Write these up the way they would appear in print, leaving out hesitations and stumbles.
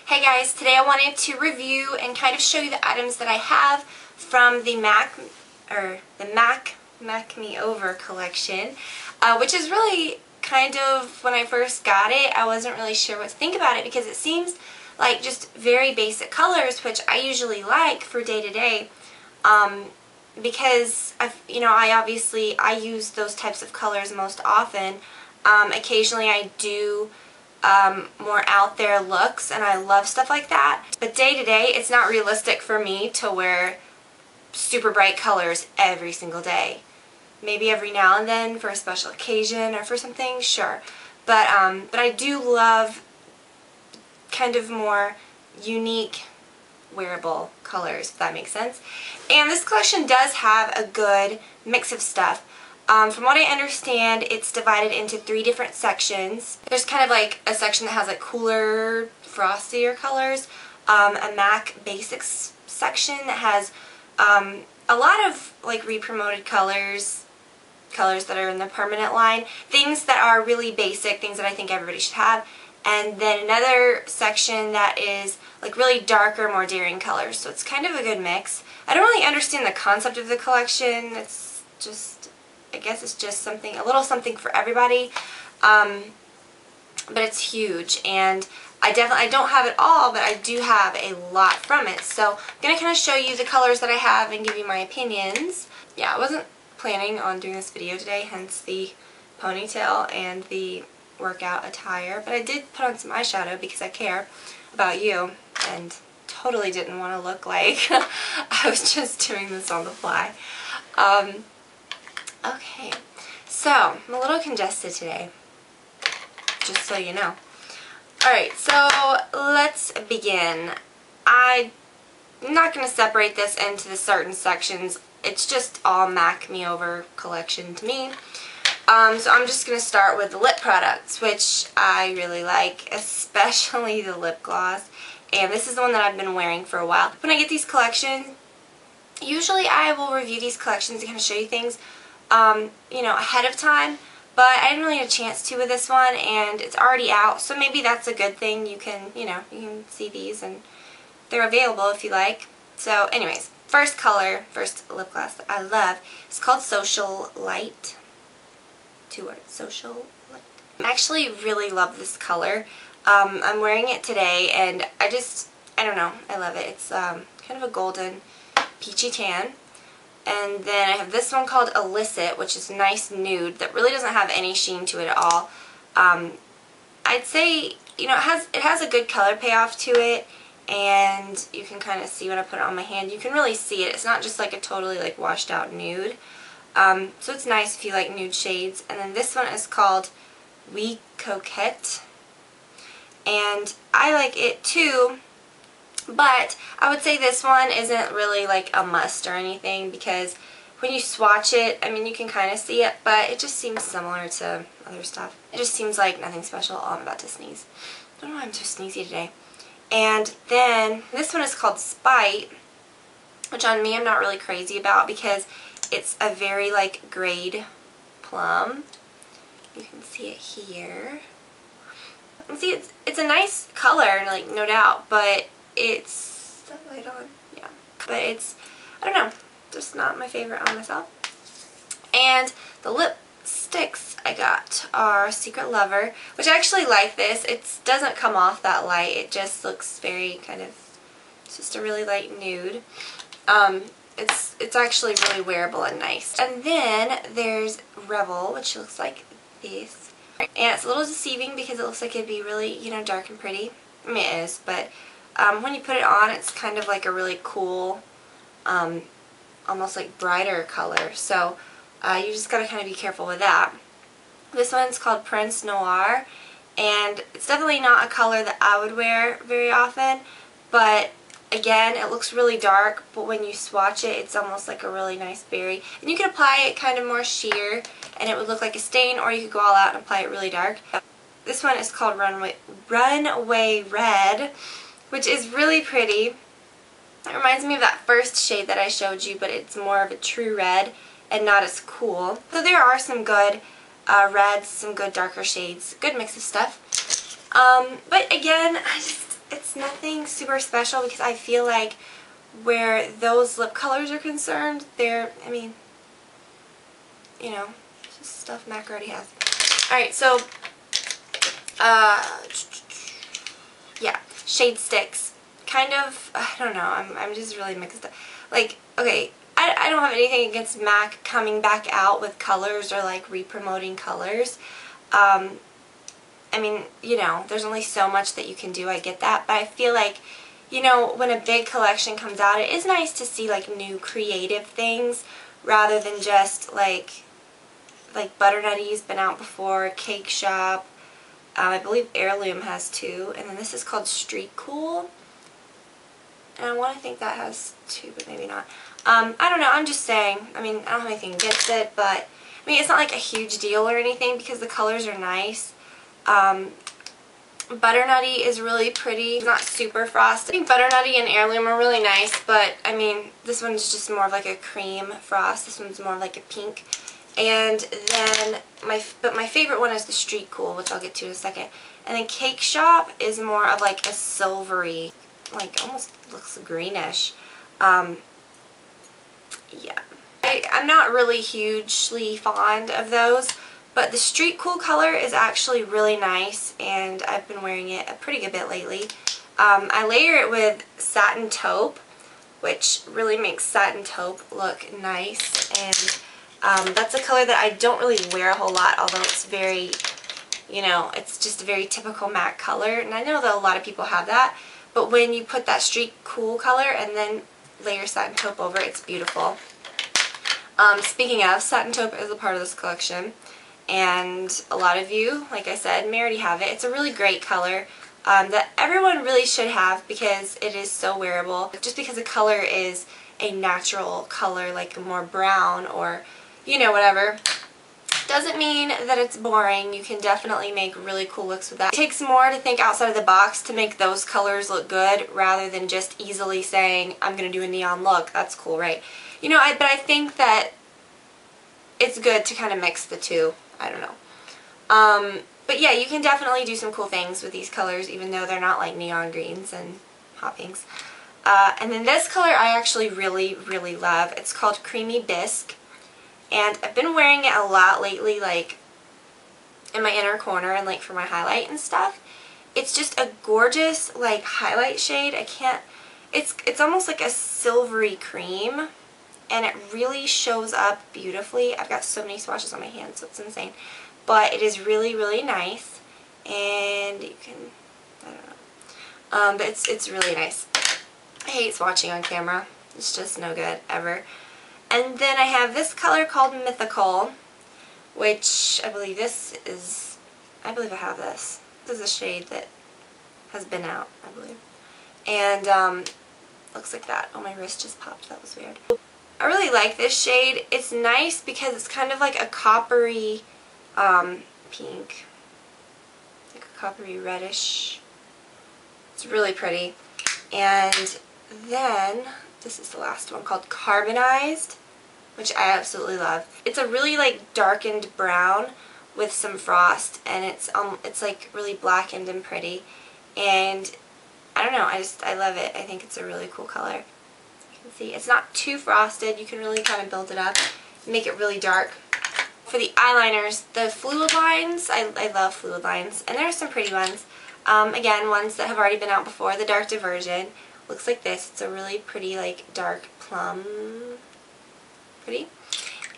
Hey guys, today I wanted to review and kind of show you the items that I have from the Mac Me Over collection, which is really kind of, when I first got it, I wasn't really sure what to think about it because it seems like just very basic colors, which I usually like for day to day, because I use those types of colors most often. Occasionally I do more out there looks, and I love stuff like that. But day to day, it's not realistic for me to wear super bright colors every single day. Maybe every now and then for a special occasion or for something, sure. But I do love kind of more unique wearable colors, if that makes sense. And this collection does have a good mix of stuff. From what I understand, it's divided into 3 different sections. There's kind of like a section that has like cooler, frostier colors, a MAC Basics section that has a lot of like re-promoted colors that are in the permanent line, things that are really basic, things that I think everybody should have, and then another section that is like really darker, more daring colors. So it's kind of a good mix. I don't really understand the concept of the collection. It's just, I guess it's just something, a little something for everybody, but it's huge, and I don't have it all, but I do have a lot from it. So I'm going to kind of show you the colors that I have and give you my opinions. Yeah, I wasn't planning on doing this video today, hence the ponytail and the workout attire, but I did put on some eyeshadow because I care about you and totally didn't want to look like I was just doing this on the fly. Okay, so I'm a little congested today, just so you know. Alright, so let's begin. I'm not going to separate this into the certain sections. It's just all Mac Me Over collection to me. So I'm just going to start with the lip products, which I really like, especially the lip gloss. And this is the one that I've been wearing for a while. When I get these collections, usually I will review these collections and kind of show you things ahead of time, but I didn't really get a chance to with this one, and it's already out, so maybe that's a good thing. You can, you can see these, and they're available if you like. So anyways, first lip gloss that I love is called Social Light. 2 words, Social Light. I actually really love this color. I'm wearing it today, and I don't know, I love it. It's kind of a golden peachy tan. And then I have this one called Illicit, which is nice nude that really doesn't have any sheen to it at all. I'd say, it has a good color payoff to it, and you can kind of see when I put it on my hand. You can really see it. It's not just like a totally like washed out nude. So it's nice if you like nude shades. And then this one is called We Coquette, and I like it too. But I would say this one isn't really like a must or anything, because when you swatch it, I mean, you can kind of see it, but it just seems similar to other stuff. It just seems like nothing special. Oh, I'm about to sneeze. I don't know why I'm so sneezy today. And then this one is called Spite, which on me I'm not really crazy about because it's a very like grade plum. You can see it here. And see, it's a nice color, like, no doubt, but it's, is that light on? Yeah. But it's, I don't know, just not my favorite on myself. And the lipsticks I got are Secret Lover, which I actually like this. It doesn't come off that light. It just looks very kind of, it's just a really light nude. It's actually really wearable and nice. And then there's Rebel, which looks like this. And it's a little deceiving because it looks like it'd be really, dark and pretty. I mean, it is, but when you put it on, it's kind of like a really cool, almost like brighter color. So you just gotta kind of be careful with that. This one's called Prince Noir, and it's definitely not a color that I would wear very often, but again, it looks really dark, but when you swatch it, it's almost like a really nice berry. And you could apply it kind of more sheer, and it would look like a stain, or you could go all out and apply it really dark. This one is called Runway Red, which is really pretty. It reminds me of that first shade that I showed you, but it's more of a true red and not as cool. So there are some good reds, some good darker shades, good mix of stuff. But again, it's nothing super special because I feel like where those lip colors are concerned, they're, I mean, you know, just stuff MAC already has. Alright, so, yeah, shade sticks. Kind of, I don't know, I'm just really mixed up. Like, okay, I don't have anything against MAC coming back out with colors or like re-promoting colors. I mean, you know, there's only so much that you can do, I get that, but I feel like, you know, when a big collection comes out, it is nice to see like new creative things rather than just like Butternutty's been out before, Cake Shop, I believe Heirloom has two, and then this is called Street Cool, and I want to think that has two, but maybe not. I don't know, I'm just saying, I mean, I don't have anything against it, but, I mean, it's not like a huge deal or anything because the colors are nice. Butternutty is really pretty. It's not super frosted. I think Butternutty and Heirloom are really nice, but, I mean, this one's just more of like a cream frost. This one's more of like a pink. And then, my favorite one is the Street Cool, which I'll get to in a second. And then Cake Shop is more of like a silvery, like almost looks greenish. Yeah. I'm not really hugely fond of those, but the Street Cool color is actually really nice, and I've been wearing it a pretty good bit lately. I layer it with Satin Taupe, which really makes Satin Taupe look nice, and that's a color that I don't really wear a whole lot, although it's very, you know, it's just a very typical MAC color, and I know that a lot of people have that, but when you put that Street Cool color and then layer Satin Taupe over, it's beautiful. Speaking of, Satin Taupe is a part of this collection, and a lot of you, like I said, may already have it. It's a really great color that everyone really should have because it is so wearable. Just because a color is a natural color, like more brown or, you know, whatever, doesn't mean that it's boring. You can definitely make really cool looks with that. It takes more to think outside of the box to make those colors look good rather than just easily saying, I'm going to do a neon look. That's cool, right? You know, but I think that it's good to kind of mix the two. I don't know. But yeah, you can definitely do some cool things with these colors, even though they're not like neon greens and hot pinks. And then this color I actually really, really love. It's called Creamy Bisque. And I've been wearing it a lot lately, like in my inner corner and like for my highlight and stuff. It's just a gorgeous like highlight shade. It's almost like a silvery cream, and it really shows up beautifully. I've got so many swatches on my hands, so it's insane. But it is really, really nice, and you can, I don't know. But it's really nice. I hate swatching on camera. It's just no good, ever. And then I have this color called Mythical, which I believe I have this. This is a shade that has been out, I believe. And, looks like that. Oh, my wrist just popped. That was weird. I really like this shade. It's nice because it's kind of like a coppery pink. Like a coppery reddish. It's really pretty. And then, this is the last one called Carbonized, which I absolutely love. It's a really like darkened brown with some frost, and it's like really blackened and pretty. And I don't know, I love it. I think it's a really cool color. You can see it's not too frosted. You can really kind of build it up, make it really dark. For the eyeliners, the fluid lines, I love fluid lines, and there's some pretty ones. Again, ones that have already been out before. The Dark Diversion looks like this. It's a really pretty like dark plum, pretty.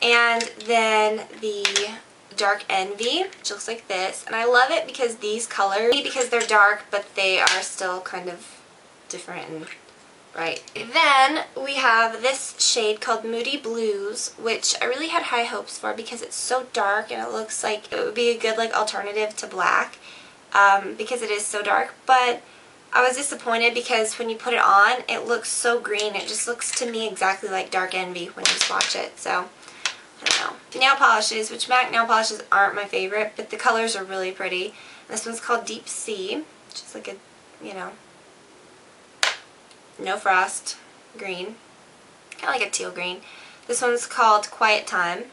And then the Dark Envy, which looks like this, and I love it because these colors, because they're dark, but they are still kind of different and right. Then we have this shade called Moody Blues, which I really had high hopes for because it's so dark and it looks like it would be a good like alternative to black because it is so dark. But I was disappointed because when you put it on, it looks so green. It just looks to me exactly like Dark Envy when you swatch it. So I don't know. Nail polishes, which MAC nail polishes aren't my favorite, but the colors are really pretty. This one's called Deep Sea, which is like a, you know, no frost green, kind of like a teal green. This one's called Quiet Time,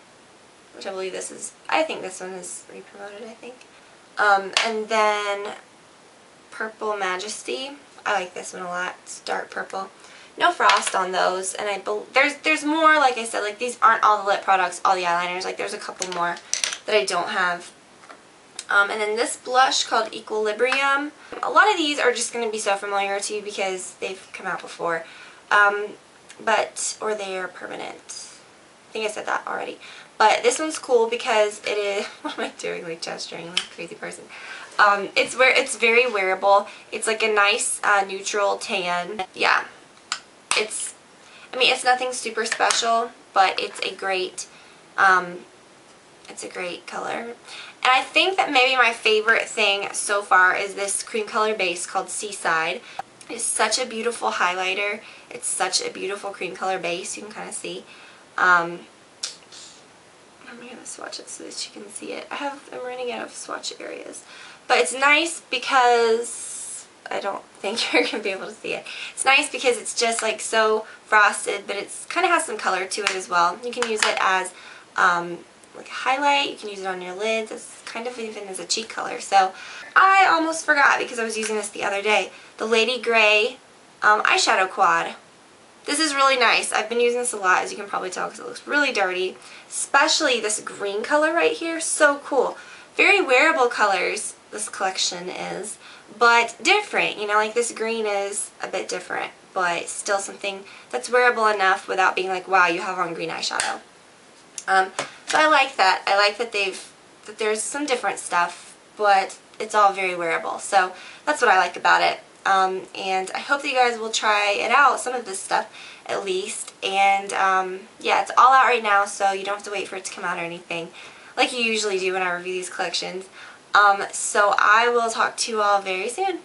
which I believe this is, I think this one is re-promoted, I think. And then Purple Majesty. I like this one a lot. It's dark purple. No frost on those, and there's more, like I said, like these aren't all the lip products, all the eyeliners, like there's a couple more that I don't have. And then this blush called Equilibrium. A lot of these are just going to be so familiar to you because they've come out before, or they are permanent. I think I said that already. But this one's cool because it is, what am I doing, like gesturing like a crazy person. It's very wearable. It's like a nice neutral tan. Yeah. It's nothing super special, but it's a great color. And I think that maybe my favorite thing so far is this cream color base called Seaside. It's such a beautiful highlighter. It's such a beautiful cream color base. You can kind of see. I'm going to swatch it so that you can see it. I'm running out of swatch areas. But it's nice because I don't think you're going to be able to see it. It's nice because it's just like so frosted, but it's kind of has some color to it as well. You can use it as like a highlight. You can use it on your lids. It's kind of even as a cheek color. So I almost forgot because I was using this the other day. The Lady Grey eyeshadow quad. This is really nice. I've been using this a lot, as you can probably tell, because it looks really dirty. Especially this green color right here. So cool. Very wearable colors, this collection is, but different. You know, like this green is a bit different, but still something that's wearable enough without being like, wow, you have on green eyeshadow. So I like that. I like that there's some different stuff, but it's all very wearable. So that's what I like about it. And I hope that you guys will try it out, some of this stuff at least. And yeah, it's all out right now, so you don't have to wait for it to come out or anything, like you usually do when I review these collections. So I will talk to you all very soon.